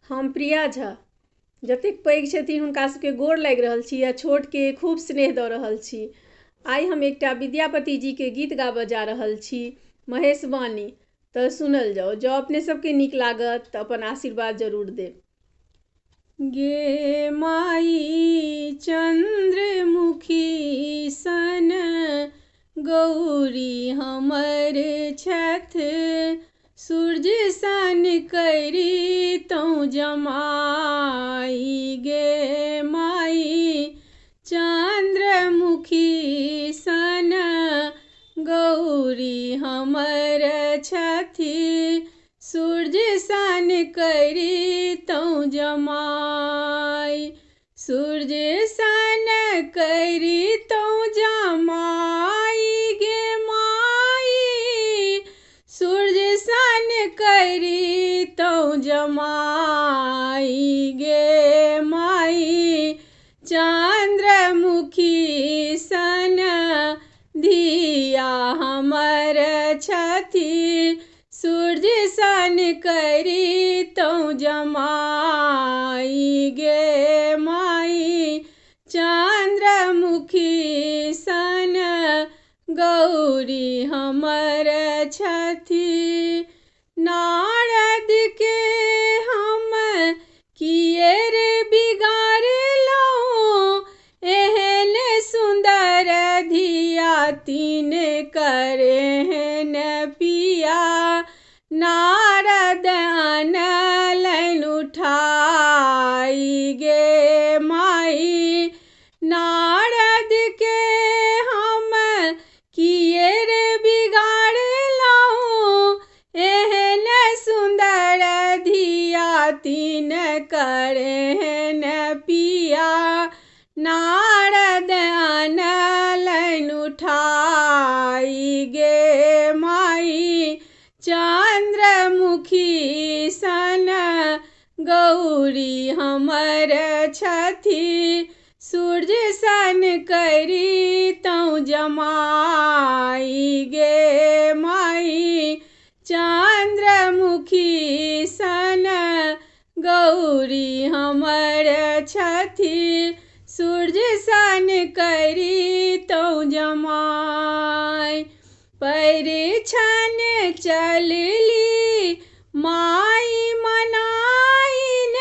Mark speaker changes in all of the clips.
Speaker 1: हम प्रिया झा जतेक पैघ छथिन हुनका सबके गोर लागि रहल छी आ छोटके खूब स्नेह दऽ रहल छी। आइ हम एकटा विद्यापति जी के गीत गाबऽ जा रहल छी, महेशवाणी। तऽ सुनल जाओ, जँ अपने सबके नीक लागत तऽ अपन आशीर्वाद जरूर देब। गे माई चंद्रमुखी सन गौरी हमर छथ, सूर्य सन करी तौ जमाई। गे माई चंद्रमुखी सन गौरी हमर छथि, सूर्य सन करी तौ जमाई। सूर्य सन करी तौ जमाई। गे माई सूर्य सन करी तौ जमाई। गे माई चंद्रमुखी सन धिया हमर छथि, सूर्य सन करी तौ जमाई। गे माई चंद्रमुखी सन गौरी हमर छथि। नारद के हम किए रे बिगाड़लहुँ, एहन सुंदर धिया तीन करेहन पिया। नारद अनलनि उठाई। गे माई नारद के हम किए रे बिगाड़लहुँ, एहन सुंदर धिया तीन करेहन पिया। नारद अनलनि उठाई। गे माई चंद्रमुखी सन गौरी हमर छथि, सूर्य सन करी तौ जमाई। गे माई चंद्रमुखी सन गौरी हमर छथि, सूर्य सन करी तौ जमाई। परिछन चलली माई मनाइन,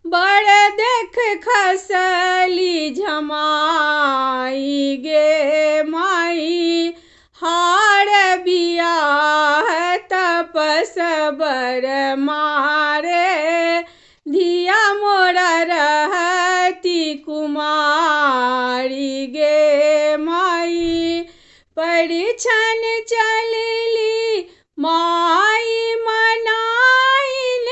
Speaker 1: बड़ देख खसली झमाई। गे माई हार बियाह तपस बर मारे, धिया मोरा रहती कुमारी। गे माई परिछन चलली माई मनाइन,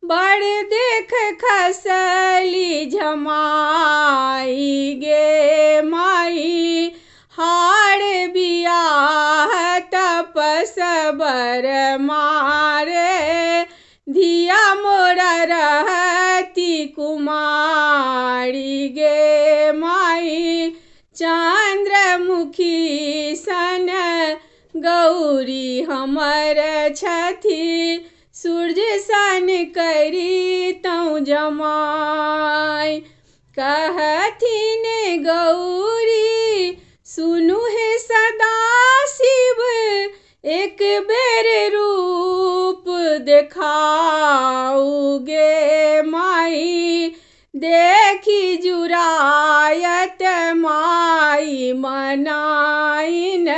Speaker 1: बड़ देख खसली झमाई। गे माई हार बियाह तपस बर मारे, धिया मोरा रहती कुमारी। गे माई चंद्रमुखी सन गौरी हमर छथि, सूर्य सन करी तौ जमाई। कहथिन गौरी सुनु हे सदा शिव, एक बेर रूप देखाऊ। गे माई देखी जुरायत माई मनाइन,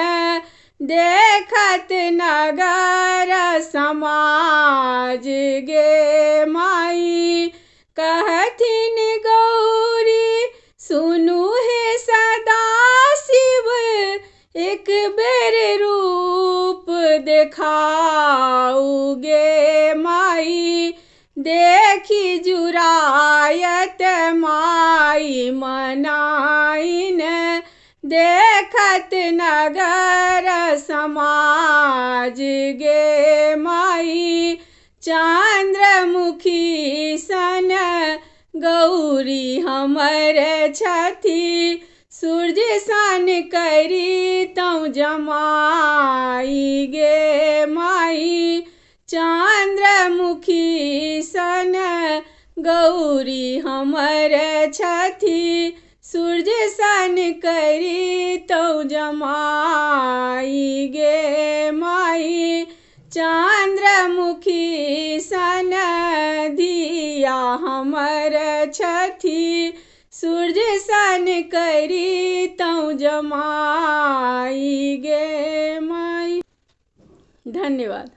Speaker 1: देखत नगर समाज। गे माई कहथिन गौरी सुनु हे सदा शिव, एक बेर रूप देखाऊ। गे माई देखी जुरायत माई मनाइन, देखत नगर समाज। गे माई चंद्रमुखी सन गौरी हमर छथि, सूर्य सन करी तौ जमाई। गे माई चंद्रमुखी सन गौरी हमर छथि सूर्य सन करी तौ जमाई गे माई चंद्रमुखी सन धिया हमर छथि सूर्य सन करी तौ जमाई गे माई। धन्यवाद।